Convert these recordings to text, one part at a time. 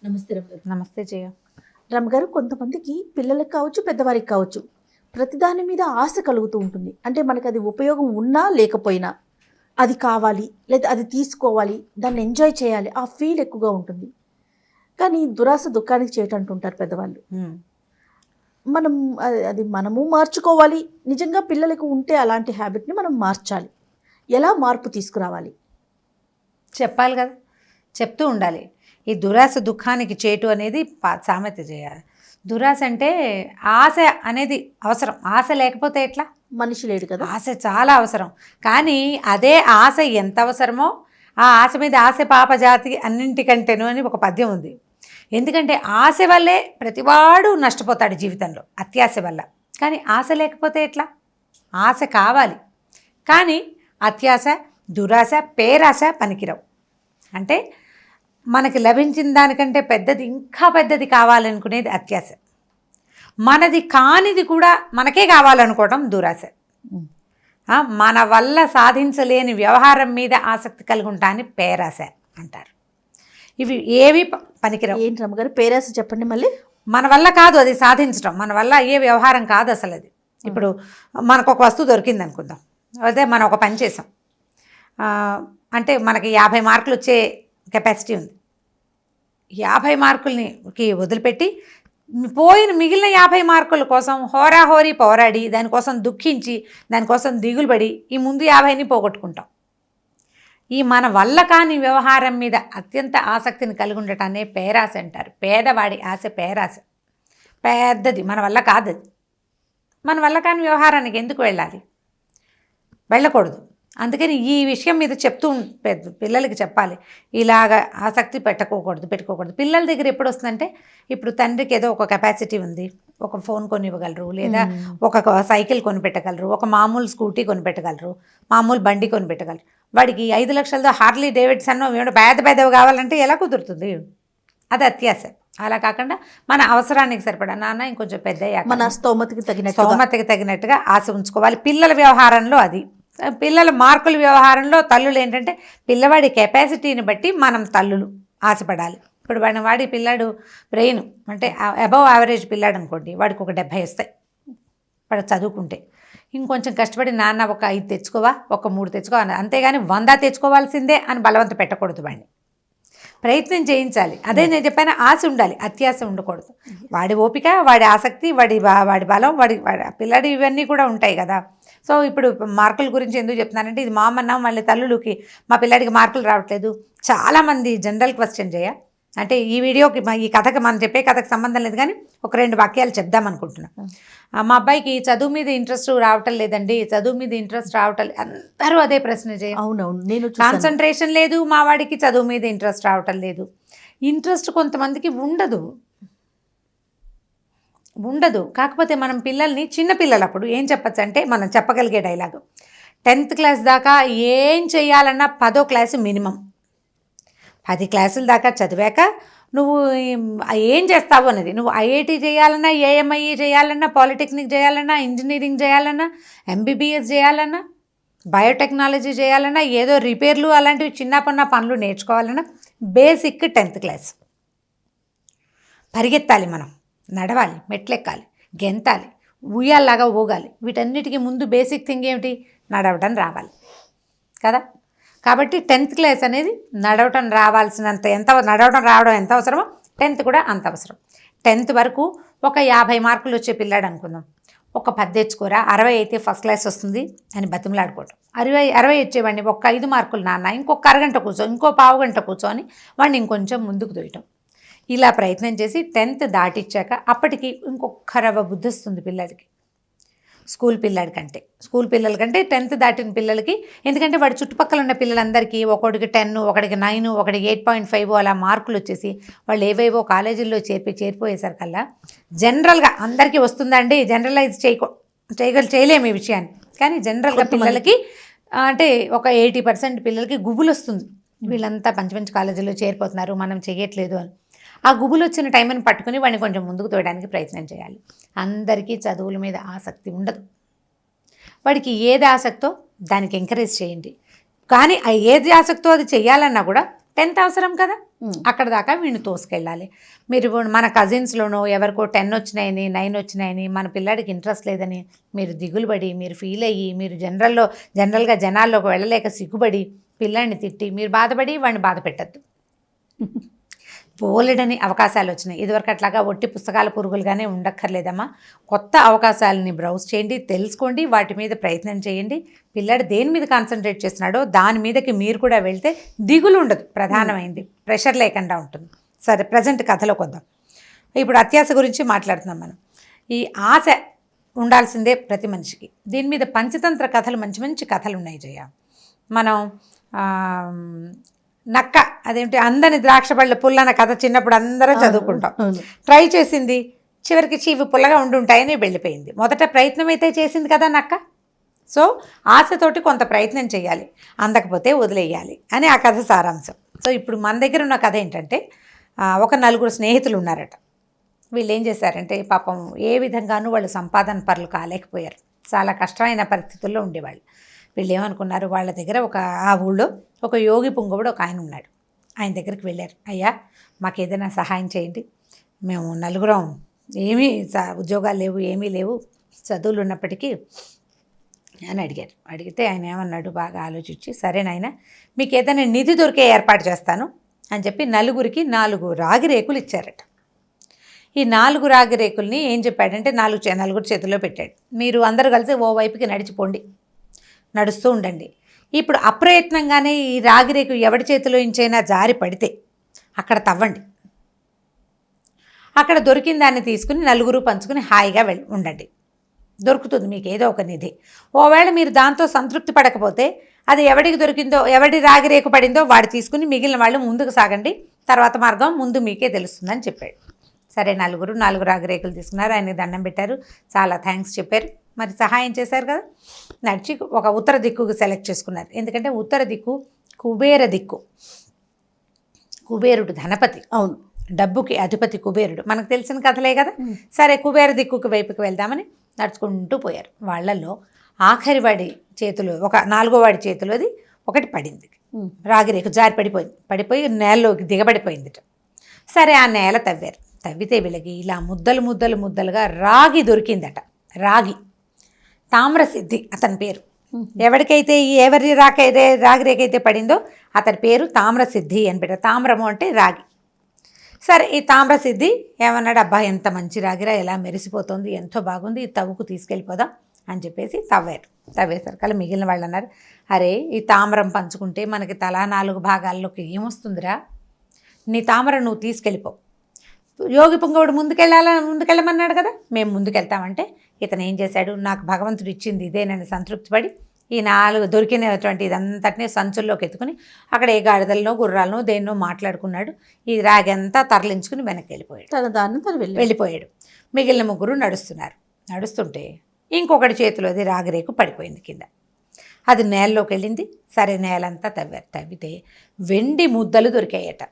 నమస్తే రమగారు. నమస్తే జయ. రమగారు, కొంతమందికి పిల్లలకు కావచ్చు, పెద్దవారికి కావచ్చు, ప్రతిదాని మీద ఆశ కలుగుతూ ఉంటుంది. అంటే మనకు అది ఉపయోగం ఉన్నా లేకపోయినా అది కావాలి, లేదా అది తీసుకోవాలి, దాన్ని ఎంజాయ్ చేయాలి, ఆ ఫీల్ ఎక్కువగా ఉంటుంది. కానీ దురాశ దుఃఖానికి చేయటం అంటుంటారు పెద్దవాళ్ళు. మనం అది మనము మార్చుకోవాలి. నిజంగా పిల్లలకు ఉంటే అలాంటి హ్యాబిట్ని మనం మార్చాలి. ఎలా మార్పు తీసుకురావాలి? చెప్పాలి కదా, చెప్తూ ఉండాలి. ఈ దురాశ దుఃఖానికి చేటు అనేది సామెత చేయాలి. దురాశ అంటే ఆశ అనేది అవసరం. ఆశ లేకపోతే ఎట్లా? మనిషి లేడు కదా. ఆశ చాలా అవసరం. కానీ అదే ఆశ ఎంత అవసరమో ఆ ఆశ మీద ఆశ పాపజాతి అన్నింటికంటేను అని ఒక పద్యం ఉంది. ఎందుకంటే ఆశ వల్లే ప్రతివాడు నష్టపోతాడు జీవితంలో, అత్యాశ వల్ల. కానీ ఆశ లేకపోతే ఎట్లా? ఆశ కావాలి. కానీ అత్యాశ, దురాశ, పేరాశ పనికిరావు. అంటే మనకి లభించిన దానికంటే పెద్దది, ఇంకా పెద్దది కావాలనుకునేది అత్యాశ. మనది కానిది కూడా మనకే కావాలనుకోవడం దురాశ. మన వల్ల సాధించలేని వ్యవహారం మీద ఆసక్తి కలిగి ఉంటాని పేరాశ అంటారు. ఇవి ఏవి పనికిరావు. ఏంటి రమ్మగారు, పేరాశ చెప్పండి మళ్ళీ. మన వల్ల కాదు అది సాధించడం, మన వల్ల అయ్యే వ్యవహారం కాదు అసలు అది. ఇప్పుడు మనకు ఒక వస్తువు దొరికింది అనుకుందాం, అదే మనం ఒక పని చేసాం. అంటే మనకి 50 మార్కులు వచ్చే కెపాసిటీ ఉంది. 50 మార్కులకి వదిలిపెట్టి పోయిన మిగిలిన 50 మార్కుల కోసం హోరాహోరీ పోరాడి, దానికోసం దుఃఖించి, దానికోసం దిగులు పడి ఈ ముందు 50ని పోగొట్టుకుంటాం. ఈ మన వల్ల కాని వ్యవహారం మీద అత్యంత ఆసక్తిని కలిగి ఉండటాన్ని పేరాశ అంటారు. పేదవాడి ఆశ పేరాశ. పెద్దది, మన వల్ల కాదు. మన వల్ల కాని వ్యవహారానికి ఎందుకు వెళ్ళాలి? వెళ్ళకూడదు. అందుకని ఈ విషయం మీద చెప్తూ పిల్లలకి చెప్పాలి. ఇలాగ ఆసక్తి పెట్టుకోకూడదు. పిల్లల దగ్గర ఎప్పుడు వస్తుందంటే, ఇప్పుడు తండ్రికి ఏదో ఒక కెపాసిటీ ఉంది, ఒక ఫోన్ కొనివ్వగలరు, లేదా ఒక సైకిల్ కొనిపెట్టగలరు, ఒక మామూలు స్కూటీ కొనిపెట్టగలరు, మామూలు బండి కొనిపెట్టగలరు. వాడికి 5 లక్షలతో హార్లీ డేవిడ్సన్ ఏమైనా పెద్దవి కావాలంటే ఎలా కుదురుతుంది? అది అత్యాశ. అలా కాకుండా మన అవసరానికి సరిపడా, నాన్న ఇంకొంచెం పెద్ద మన స్తోమతకి తగినట్టుగా ఆశ ఉంచుకోవాలి. పిల్లల వ్యవహారంలో అది. పిల్లల మార్కుల వ్యవహారంలో తల్లులు ఏంటంటే, పిల్లవాడి కెపాసిటీని బట్టి మనం తల్లులు ఆశపడాలి. ఇప్పుడు వాడి పిల్లాడు బ్రెయిన్ అంటే అబవ్ యావరేజ్ పిల్లాడు అనుకోండి, వాడికి ఒక 70 వస్తాయి వాడు చదువుకుంటే. ఇంకొంచెం కష్టపడి నాన్న ఒక 5 తెచ్చుకోవా, ఒక 3 తెచ్చుకోవాలి, అంతేగాని 100 తెచ్చుకోవాల్సిందే అని బలవంత పెట్టకూడదు. వాడిని ప్రయత్నం చేయించాలి. అదే నేను చెప్పాను, ఆశ ఉండాలి, అత్యాశ ఉండకూడదు. వాడి ఓపిక, వాడి ఆసక్తి, వాడి బలం, వాడి పిల్లాడి ఇవన్నీ కూడా ఉంటాయి కదా. సో ఇప్పుడు మార్కుల గురించి ఎందుకు చెప్తున్నానంటే, ఇది మా అమ్మ మళ్ళీ తల్లులకి మా పిల్లాడికి మార్కులు రావట్లేదు. చాలామంది జనరల్ క్వశ్చన్ చేయ, అంటే ఈ వీడియోకి ఈ కథకి మనం చెప్పే కథకు సంబంధం లేదు, కానీ ఒక 2 వాక్యాలు చెప్దాం అనుకుంటున్నాను. మా అబ్బాయికి చదువు మీద ఇంట్రెస్ట్ రావటం లేదండి, చదువు మీద ఇంట్రెస్ట్ రావటం అందరూ అదే ప్రశ్న చేయ. అవునవును, నేను కాన్సన్ట్రేషన్ లేదు మా వాడికి, చదువు మీద ఇంట్రెస్ట్ రావటం లేదు. ఇంట్రెస్ట్ కొంతమందికి ఉండదు. కాకపోతే మనం పిల్లల్ని, చిన్నపిల్లలప్పుడు ఏం చెప్పచ్చు అంటే, మనం చెప్పగలిగే డైలాగు, 10th క్లాస్ దాకా ఏం చేయాలన్నా 10వ క్లాసు మినిమం. 10 క్లాసుల దాకా చదివాక నువ్వు ఏం చేస్తావు అనేది, నువ్వు ఐఐటి చేయాలన్నా, ఏఎంఐఈ చేయాలన్నా, పాలిటెక్నిక్ చేయాలన్నా, ఇంజనీరింగ్ చేయాలన్నా, ఎంబీబీఎస్ చేయాలన్నా, బయోటెక్నాలజీ చేయాలన్నా, ఏదో రిపేర్లు అలాంటివి చిన్న పనులు నేర్చుకోవాలన్నా బేసిక్ 10th క్లాస్. పరిగెత్తాలి, మనం నడవాలి, మెట్లెక్కాలి, గెంతాలి, ఉయ్యాల్లాగా ఊగాలి. వీటన్నిటికీ ముందు బేసిక్ థింగ్ ఏమిటి? నడవడం రావాలి కదా. కాబట్టి 10th క్లాస్ అనేది నడవడం రావడం ఎంత అవసరమో 10th కూడా అంత అవసరం. 10th వరకు ఒక 50 మార్కులు వచ్చే పిల్లాడు అనుకుందాం, ఒక 10 తెచ్చుకోరా, 60 అయితే ఫస్ట్ క్లాస్ వస్తుంది అని బతిమలాడుకోవటం. 60 వచ్చేవాడిని ఒక 5 మార్కులు నాన్న, ఇంకొక అరగంట కూర్చో, ఇంకో పావు గంట కూర్చొని వాడిని ఇంకొంచెం ముందుకు దొయ్యటం. ఇలా ప్రయత్నం చేసి 10th దాటిచ్చాక అప్పటికి ఇంకొక రవ్వ బుద్ధి వస్తుంది పిల్లలకి. స్కూల్ పిల్లల కంటే 10th దాటిన పిల్లలకి, ఎందుకంటే వాడి చుట్టుపక్కల ఉన్న పిల్లలందరికీ ఒకడికి 10, ఒకడికి 9, ఒకడికి 8.5 అలా మార్కులు వచ్చేసి వాళ్ళు ఏవేవో కాలేజీల్లో చేరిపోయేసరికల్లా జనరల్గా అందరికీ వస్తుందండి, జనరలైజ్ చేయలేము ఈ విషయాన్ని. కానీ జనరల్గా పిల్లలకి అంటే ఒక 80% పిల్లలకి గుబులు వస్తుంది, వీళ్ళంతా మంచి కాలేజీల్లో చేరిపోతున్నారు, మనం చేయట్లేదు అని. ఆ గుబులు వచ్చిన టైంని పట్టుకుని వాడిని కొంచెం ముందుకు తోయడానికి ప్రయత్నం చేయాలి. అందరికీ చదువుల మీద ఆసక్తి ఉండదు. వాడికి ఏది ఆసక్తో దానికి ఎంకరేజ్ చేయండి. కానీ ఏది ఆసక్తో అది చేయాలన్నా కూడా 10th అవసరం కదా. అక్కడ దాకా వీడిని తోసుకెళ్ళాలి. మీరు మన కజిన్స్లోనో ఎవరికో 10 వచ్చినాయని 9 వచ్చినాయని మన పిల్లాడికి ఇంట్రెస్ట్ లేదని మీరు దిగులు పడి మీరు ఫీల్ అయ్యి మీరు జనరల్గా జనాల్లోకి వెళ్ళలేక సిగ్గుపడి పిల్లాడిని తిట్టి మీరు బాధపడి వాడిని బాధ పెట్టద్దు. బోలెడని అవకాశాలు వచ్చినాయి. ఇదివరకు అట్లాగా ఒట్టి పుస్తకాల పురుగులుగానే ఉండక్కర్లేదమ్మా. కొత్త అవకాశాలని బ్రౌజ్ చేయండి, తెలుసుకోండి, వాటి మీద ప్రయత్నం చేయండి. పిల్లాడు దేని మీద కాన్సన్ట్రేట్ చేస్తున్నాడో దాని మీదకి మీరు కూడా వెళ్తే దిగులు ఉండదు. ప్రధానమైంది ప్రెషర్ లేకుండా ఉంటుంది. సరే, ప్రజెంట్ కథలోకి వద్దాం. ఇప్పుడు అత్యాశ గురించి మాట్లాడుతున్నాం మనం. ఈ ఆశ ఉండాల్సిందే ప్రతి మనిషికి. దీని మీద పంచతంత్ర కథలు మంచి మంచి కథలు ఉన్నాయి జయ. మనం నక్క అదేంటి అందని ద్రాక్ష పళ్ళ పుల్లన కథ చిన్నప్పుడు అందరం చదువుకుంటాం. ట్రై చేసింది, చివరికి చీవి పుల్లగా ఉండుంటాయని వెళ్ళిపోయింది. మొదట ప్రయత్నం అయితే చేసింది కదా నక్క. సో ఆశతోటి కొంత ప్రయత్నం చేయాలి, అందకపోతే వదిలేయాలి అని ఆ కథ సారాంశం. సో ఇప్పుడు మన దగ్గర ఉన్న కథ ఏంటంటే, ఒక 4 స్నేహితులు ఉన్నారట. వీళ్ళు ఏం చేశారంటే పాపం ఏ విధంగానూ వాళ్ళు సంపాదన పరులు కాలేకపోయారు. చాలా కష్టమైన పరిస్థితుల్లో ఉండేవాళ్ళు. వీళ్ళు ఏమనుకున్నారు, వాళ్ళ దగ్గర ఆ ఊళ్ళో ఒక యోగి పుంగవుడు ఒక ఆయన ఉన్నాడు. ఆయన దగ్గరికి వెళ్ళారు. అయ్యా, మాకు ఏదైనా సహాయం చేయండి, మేము 4 ఏమీ ఉద్యోగాలు లేవు, ఏమీ లేవు, చదువులు ఉన్నప్పటికీ అని అడిగారు. అడిగితే ఆయన ఏమన్నాడు, బాగా ఆలోచించి, సరే నాయన మీకు ఏదైనా నిధి దొరికే ఏర్పాటు చేస్తాను అని చెప్పి 4కి 4 రాగి రేకులు ఇచ్చారట. ఈ 4 రాగి రేకుల్ని ఏం చెప్పాడంటే 4 చేతుల్లో పెట్టాడు. మీరు అందరూ కలిసి ఓ వైపుకి నడిచిపోండి, నడుస్తూ ఉండండి. ఇప్పుడు అప్రయత్నంగానే ఈ రాగి రేకు ఎవడి చేతిలో ఇంచైనా జారి పడితే అక్కడ తవ్వండి. అక్కడ దొరికిన దాన్ని తీసుకుని 4 పంచుకుని హాయిగా ఉండండి. దొరుకుతుంది మీకు ఏదో ఒక నిధి. ఓవేళ మీరు దాంతో సంతృప్తి పడకపోతే అది ఎవడికి దొరికిందో, ఎవడి రాగి రేకు పడిందో వాడు తీసుకుని మిగిలిన వాళ్ళు ముందుకు సాగండి, తర్వాత మార్గం ముందు మీకే తెలుస్తుందని చెప్పాడు. సరే, 4 రాగి రేకులు తీసుకున్నారు. ఆయనకి దండం పెట్టారు, చాలా థ్యాంక్స్ చెప్పారు. మరి సహాయం చేశారు కదా, నడిచి ఒక ఉత్తర దిక్కుకు సెలెక్ట్ చేసుకున్నారు. ఎందుకంటే ఉత్తర దిక్కు కుబేర దిక్కు. కుబేరుడు ధనపతి, అవును, డబ్బుకి అధిపతి కుబేరుడు. మనకు తెలిసిన కథలే కదా. సరే, కుబేర దిక్కుకు వైపుకి వెళ్దామని నడుచుకుంటూ పోయారు. వాళ్ళల్లో ఆఖరి వాడి చేతిలో, ఒక 4వ వాడి చేతిలోది ఒకటి పడింది. రాగిరేకు జారి పడిపోయి నేలలోకి దిగబడిపోయిందిట. సరే, ఆ నేల తవ్వారు. తవ్వితే వీళ్ళకి ఇలా ముద్దలుగా రాగి దొరికిందట. రాగి తామ్రసిద్ధి అతని పేరు. ఎవరికైతే ఎవరి రాగిరేకైతే పడిందో అతని పేరు తామ్రసిద్ధి అని పెట్టారు. తామ్రము అంటే రాగి. సరే, ఈ తామ్రసిద్ధి ఏమన్నాడు, అబ్బా ఎంత మంచి రాగిరా, ఎలా మెరిసిపోతుంది, ఎంతో బాగుంది, ఈ తవ్వుకు తీసుకెళ్ళిపోదాం అని చెప్పేసి తవ్వేసరికల్లా మిగిలిన వాళ్ళు అన్నారు, అరే ఈ తామ్రం పంచుకుంటే మనకి తలా 4 భాగాల్లోకి ఏమొస్తుందిరా, నీ తామర నువ్వు తీసుకెళ్ళిపో. యోగి పుంగవుడు ముందుకెళ్ళమన్నాడు కదా, మేము ముందుకెళ్తామంటే ఇతను ఏం చేశాడు, నాకు భగవంతుడు ఇచ్చింది ఇదేనని సంతృప్తిపడి ఈ 4 దొరికినటువంటి ఇదంతటినీ సంచుల్లోకి ఎత్తుకుని అక్కడ ఏ గాడిదలనో గుర్రాలనో దేన్నో మాట్లాడుకున్నాడు. ఈ రాగి అంతా తరలించుకుని వెనక్కి వెళ్ళిపోయాడు. తన దాన్ని తను వెళ్ళిపోయాడు. మిగిలిన 3 నడుస్తుంటే ఇంకొకటి చేతిలోది రాగిరేకు పడిపోయింది కింద. అది నేలలోకి వెళ్ళింది. సరే, నేలంతా తవ్వితే వెండి ముద్దలు దొరికాయట.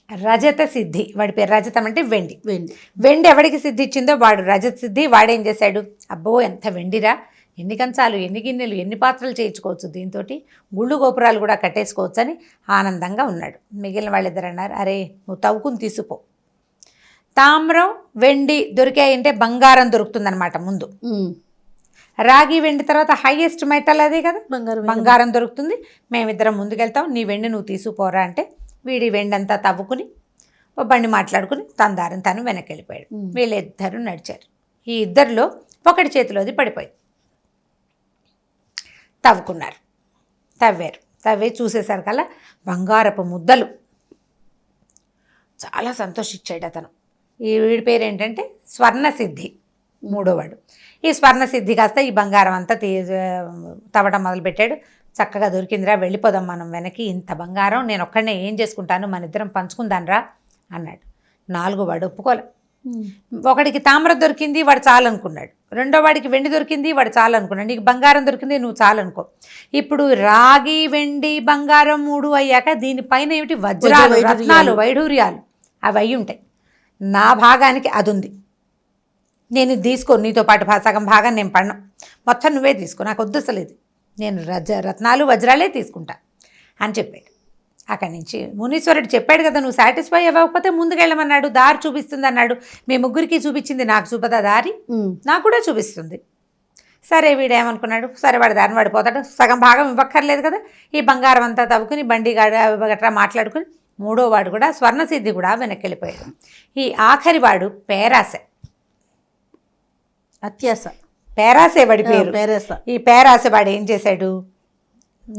రజత సిద్ధి, వాడి పేరు రజతం అంటే వెండి ఎవడికి సిద్ధి ఇచ్చిందో వాడు రజత సిద్ధి. వాడేం చేశాడు, అబ్బో ఎంత వెండిరా, ఎన్ని కంచాలు, ఎన్ని గిన్నెలు, ఎన్ని పాత్రలు చేయించుకోవచ్చు, దీంతో గుళ్ళు గోపురాలు కూడా కట్టేసుకోవచ్చు అని ఆనందంగా ఉన్నాడు. మిగిలిన వాళ్ళిద్దరు అన్నారు, అరే నువ్వు తవ్వుకుని తీసుకుపో. తామ్రం వెండి దొరికాయంటే బంగారం దొరుకుతుందన్నమాట ముందు. రాగి వెండి తర్వాత హైయెస్ట్ మెటల్ అదే కదా, బంగారం దొరుకుతుంది. మేమిద్దరం ముందుకెళ్తాం, నీ వెండి నువ్వు తీసుకుపోరా అంటే వీడి వెండి అంతా తవ్వుకుని ఓ బండి మాట్లాడుకుని తన దారిని తను వెనక్కి వెళ్ళిపోయాడు. వీళ్ళిద్దరూ నడిచారు. ఈ ఇద్దరిలో ఒకటి చేతిలోది పడిపోయింది. తవ్వి చూసేసరికల్లా బంగారపు ముద్దలు. చాలా సంతోషించాడు అతను. ఈ వీడి పేరు ఏంటంటే స్వర్ణసిద్ధి, 3వవాడు. ఈ స్వర్ణసిద్ధి కాస్త ఈ బంగారం అంతా తవ్వడం మొదలుపెట్టాడు. చక్కగా దొరికిందిరా, వెళ్ళిపోదాం మనం వెనక్కి, ఇంత బంగారం నేను ఒక్కడనే ఏం చేసుకుంటాను, మన ఇద్దరం పంచుకుందాన్రా అన్నాడు. 4వవాడు ఒప్పుకోలే. ఒకడికి తామ్రం దొరికింది, వాడు చాలనుకున్నాడు. 2వవాడికి వెండి దొరికింది, వాడు చాలనుకున్నాడు. నీకు బంగారం దొరికింది, నువ్వు చాలనుకో. ఇప్పుడు రాగి వెండి బంగారం 3 అయ్యాక దీనిపైన ఏమిటి, వజ్రాలు, రత్నాలు, వైఢూర్యాలు అవి అయి ఉంటాయి. నా భాగానికి అది ఉంది, నేను ఇది తీసుకో, నీతో పాటు సగం భాగం నేను పడను, మొత్తం నువ్వే తీసుకో, నాకు వద్దు అసలు ఇది, నేను రత్నాలు వజ్రాలే తీసుకుంటా అని చెప్పాడు. అక్కడి నుంచి మునీశ్వరుడు చెప్పాడు కదా, నువ్వు సాటిస్ఫై అవ్వకపోతే ముందుకెళ్ళమన్నాడు, దారి చూపిస్తుంది అన్నాడు. మీ ముగ్గురికి చూపించింది, నాకు చూపదా దారి? నాకు కూడా చూపిస్తుంది. సరే వీడేమనుకున్నాడు, సరే వాడి దారిని వాడిపోతాడు, సగం భాగం ఇవ్వక్కర్లేదు కదా. ఈ బంగారం అంతా తవ్వుకుని బండి గట్రా మాట్లాడుకుని మూడో వాడు కూడా స్వర్ణసిద్ధి కూడా వెనక్కి వెళ్ళిపోయాడు. ఈ ఆఖరి వాడు పేరాసె. అత్యాస, పేరాసే వాడి పేరు. పేరాస. ఈ పేరాసే వాడు ఏం చేశాడు,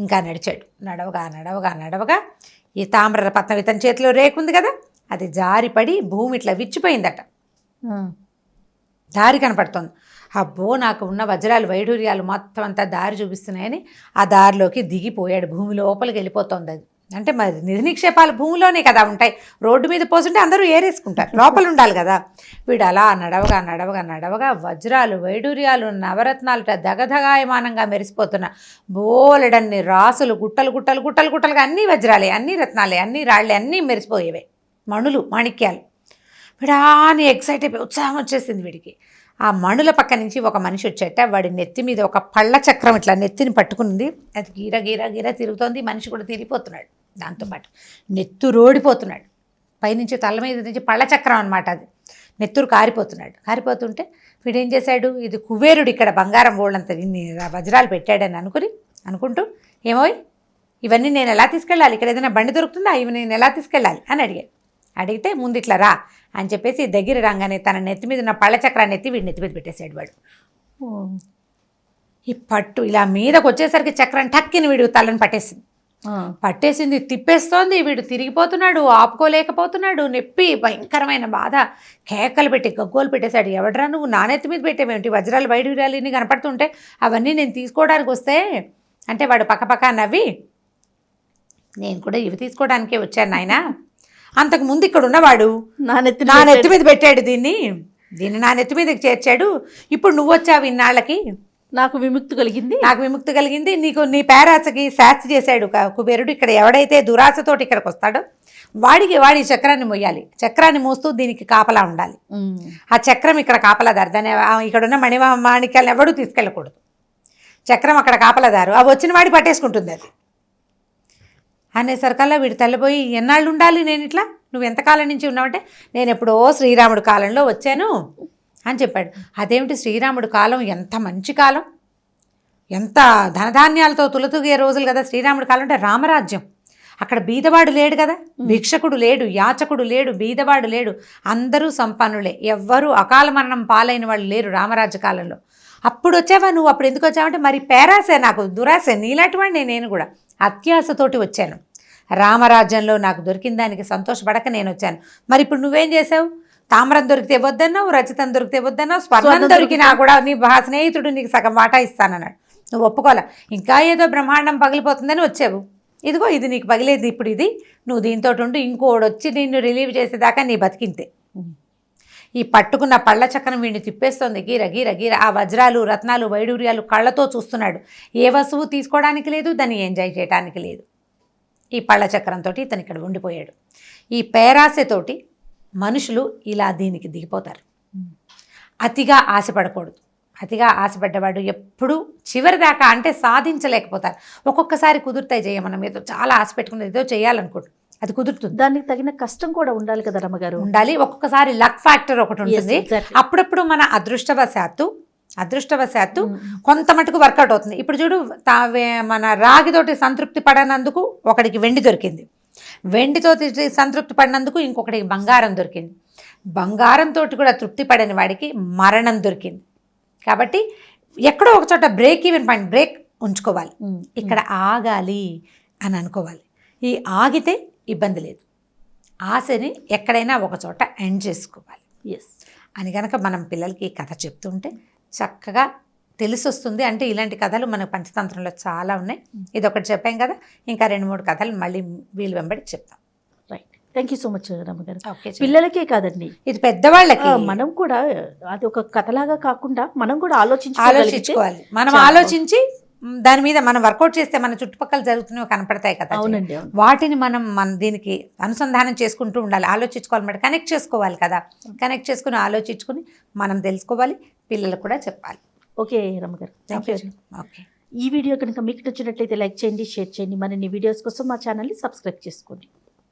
ఇంకా నడిచాడు. నడవగా నడవగా నడవగా ఈ తామ్ర పత్రం ఇతని చేతిలో రేకుంది కదా, అది జారిపడి భూమి ఇట్లా విచ్చిపోయిందట. దారి కనపడుతుంది. అబ్బో, నాకు ఉన్న వజ్రాలు వైడూర్యాలు మొత్తం అంతా దారి చూపిస్తున్నాయని ఆ దారిలోకి దిగిపోయాడు. భూమి లోపలికి వెళ్ళిపోతుంది అది. అంటే మరి నిధి నిక్షేపాలు భూమిలోనే కదా ఉంటాయి, రోడ్డు మీద పోతుంటే అందరూ ఏరేసుకుంటారు, లోపల ఉండాలి కదా. వీడు అలా నడవగా నడవగా నడవగా వజ్రాలు వైడూర్యాలు నవరత్నాలు దగదగాయమానంగా మెరిసిపోతున్న బోలెడన్ని రాసులు గుట్టలు గుట్టలు గుట్టలు గుట్టలుగా అన్నీ వజ్రాలే, అన్నీ రత్నాలే, అన్నీ రాళ్లే, అన్నీ మెరిసిపోయేవే, మణులు మాణిక్యాలు. వీడాని ఎక్సైట్ అయిపోయి ఉత్సాహం వచ్చేసింది వీడికి. ఆ మణుల పక్క నుంచి ఒక మనిషి వచ్చేట, వాడి నెత్తి మీద ఒక పళ్ళ చక్రం ఇట్లా నెత్తిని పట్టుకుంది. అది గీర గీర గీర తిరుగుతోంది. మనిషి కూడా తిరిగిపోతున్నాడు, దాంతోపాటు నెత్తురు ఓడిపోతున్నాడు. పైనుంచి తల మీద నుంచి పళ్ళ చక్రం అనమాట అది. నెత్తురు కారిపోతున్నాడు. కారిపోతుంటే వీడేం చేశాడు, ఇది కుబేరుడు ఇక్కడ బంగారం గోళ్ళంత ఇన్ని వజ్రాలు పెట్టాడని అనుకుంటూ ఏమోయ్ ఇవన్నీ నేను ఎలా తీసుకెళ్ళాలి, ఇక్కడ ఏదైనా బండి దొరుకుతుందా, ఇవి నేను ఎలా తీసుకెళ్ళాలి అని అడిగితే ముందు ఇట్లా రా అని చెప్పేసి దగ్గర రాగానే తన నెత్తి మీద ఉన్న పళ్ళ చక్రాన్ని ఎత్తి వీడి నెత్తి మీద పెట్టేశాడు వాడు. ఈ పట్టు ఇలా మీదకి వచ్చేసరికి చక్రం టక్కిని వీడు తలని పట్టేసింది, తిప్పేస్తోంది. వీడు తిరిగిపోతున్నాడు, ఆపుకోలేకపోతున్నాడు. నొప్పి, భయంకరమైన బాధ, కేకలు పెట్టి గగ్గోలు పెట్టేశాడు. ఎవడరా నువ్వు నా నెత్తి మీద పెట్టేవేంటి, వజ్రాలు వైడూర్యాలు ఇన్ని కనపడుతుంటే అవన్నీ నేను తీసుకోవడానికి వస్తే అంటే వాడు పక్కపక్క నవ్వి, నేను కూడా ఇవి తీసుకోవడానికే వచ్చాను నాయన, అంతకు ముందు ఇక్కడ ఉన్నవాడు నా నెత్తి మీద పెట్టాడు, దీన్ని నా నెత్తి మీదకి చేర్చాడు, ఇప్పుడు నువ్వు వచ్చావు, ఇన్నాళ్ళకి నాకు విముక్తి కలిగింది. నీకు నీ పేరాసకి శాస్తి చేశాడు కుబేరుడు. ఇక్కడ ఎవడైతే దురాశతోటి ఇక్కడికి వస్తాడో వాడి చక్రాన్ని మొయ్యాలి, చక్రాన్ని మోస్తూ దీనికి కాపలా ఉండాలి. ఆ చక్రం ఇక్కడ కాపలాదారు, దాన్ని ఇక్కడ ఉన్న మాణిక్యాలను ఎవడూ తీసుకెళ్ళకూడదు. చక్రం అక్కడ కాపలాదారు, అవి వచ్చిన వాడి పట్టేసుకుంటుంది అది అనేసరికల్లా వీడు తెల్లబోయి, ఎన్నాళ్ళు ఉండాలి నేను ఇట్లా, నువ్వు ఎంతకాలం నుంచి ఉన్నావంటే నేను ఎప్పుడో శ్రీరాముడు కాలంలో వచ్చాను అని చెప్పాడు. అదేమిటి శ్రీరాముడు కాలం ఎంత మంచి కాలం, ఎంత ధనధాన్యాలతో తులతూగే రోజులు కదా శ్రీరాముడు కాలం అంటే. రామరాజ్యం, అక్కడ బీదవాడు లేడు కదా, భిక్షకుడు లేడు, యాచకుడు లేడు, బీదవాడు లేడు, అందరూ సంపన్నులే, ఎవ్వరూ అకాల మరణం పాలైన వాళ్ళు లేరు రామరాజ్య కాలంలో. అప్పుడు వచ్చావా నువ్వు, అప్పుడు ఎందుకు వచ్చావంటే మరి పేరాసే, నాకు దురాసే, నీలాంటి వాడిని నేను కూడా అత్యాశతోటి వచ్చాను, రామరాజ్యంలో నాకు దొరికిన దానికి సంతోషపడక నేను వచ్చాను. మరి ఇప్పుడు నువ్వేం చేసావు, తామ్రం దొరికితే వద్దన్నావు, రచితం దొరికితే వద్దన్నావు, స్వర్ణం దొరికినా కూడా నీ స్నేహితుడు నీకు సగం వాటా ఇస్తానన్నాడు, నువ్వు ఒప్పుకోలే, ఇంకా ఏదో బ్రహ్మాండం పగిలిపోతుందని వచ్చావు, ఇదిగో ఇది నీకు పగిలేది, ఇప్పుడు ఇది నువ్వు దీంతో ఉండు, ఇంకోడు వచ్చి నిన్ను రిలీవ్ చేసేదాకా నీ బతికింతే. ఈ పట్టుకున్న పళ్ళ చక్రం వీడిని తిప్పేస్తోంది, గీర గీర గీర. ఆ వజ్రాలు రత్నాలు వైడూర్యాలు కళ్ళతో చూస్తున్నాడు, ఏ వస్తువు తీసుకోవడానికి లేదు, దాన్ని ఎంజాయ్ చేయడానికి లేదు. ఈ పళ్ళ చక్రంతో ఇతను ఇక్కడ ఉండిపోయాడు. ఈ పేరాసెతోటి మనుషులు ఇలా దీనికి దిగిపోతారు. అతిగా ఆశపడకూడదు, అతిగా ఆశపడ్డవాడు ఎప్పుడూ చివరి దాకా అంటే సాధించలేకపోతారు. ఒక్కొక్కసారి కుదురుతాయి చేయ, మనం ఏదో చాలా ఆశ పెట్టుకుని ఏదో చేయాలనుకుంటాం, అది కుదురుతుంది, దానికి తగిన కష్టం కూడా ఉండాలి కదా రమ్మగారు. ఉండాలి. ఒక్కొక్కసారి లక్ ఫ్యాక్టర్ ఒకటి ఉంటుంది. అప్పుడప్పుడు మన అదృష్టవశాత్తు కొంత మటుకు వర్కౌట్ అవుతుంది. ఇప్పుడు చూడు, మన రాగితోటి సంతృప్తి పడనందుకు ఒకడికి వెండి దొరికింది, వెండితో సంతృప్తి పడినందుకు ఇంకొకటికి బంగారం దొరికింది, బంగారంతో కూడా తృప్తి పడని వాడికి మరణం దొరికింది. కాబట్టి ఎక్కడో ఒక చోట బ్రేక్ ఈవెన్ పాయింట్, బ్రేక్ ఉంచుకోవాలి, ఇక్కడ ఆగాలి అని అనుకోవాలి. ఈ ఆగితే ఇబ్బంది లేదు, ఆశని ఎక్కడైనా ఒక చోట ఎండ్ చేసుకోవాలి. అని కనుక మనం పిల్లలకి ఈ కథ చెప్తుంటే చక్కగా తెలిసొస్తుంది. అంటే ఇలాంటి కథలు మన పంచతంత్రంలో చాలా ఉన్నాయి. ఇది ఒకటి చెప్పాం కదా, ఇంకా 2-3 కథలు మళ్ళీ వీలు వెంబడి చెప్తాం. Right, thank you so much రమ్మగారు. పిల్లలకే కాదండి, ఇది పెద్దవాళ్ళకి. మనం కూడా అది ఒక కథలాగా కాకుండా మనం కూడా ఆలోచించుకోవాలి. మనం ఆలోచించి దాని మీద మనం వర్కౌట్ చేస్తే మన చుట్టుపక్కల జరుగుతున్నవి కనపడతాయి కదా. అవునండి, వాటిని మన దీనికి అనుసంధానం చేసుకుంటూ ఉండాలి, ఆలోచించుకోవాలి, మరి కనెక్ట్ చేసుకోవాలి కదా. కనెక్ట్ చేసుకుని ఆలోచించుకుని మనం తెలుసుకోవాలి, పిల్లలకు కూడా చెప్పాలి. ఓకే రమ్మగారు, థ్యాంక్ యూ. ఓకే. ఈ వీడియో కనుక మీకు నచ్చినట్లయితే లైక్ చేయండి, షేర్ చేయండి. మరిన్ని వీడియోస్ కోసం మా ఛానల్ని సబ్స్క్రైబ్ చేసుకోండి.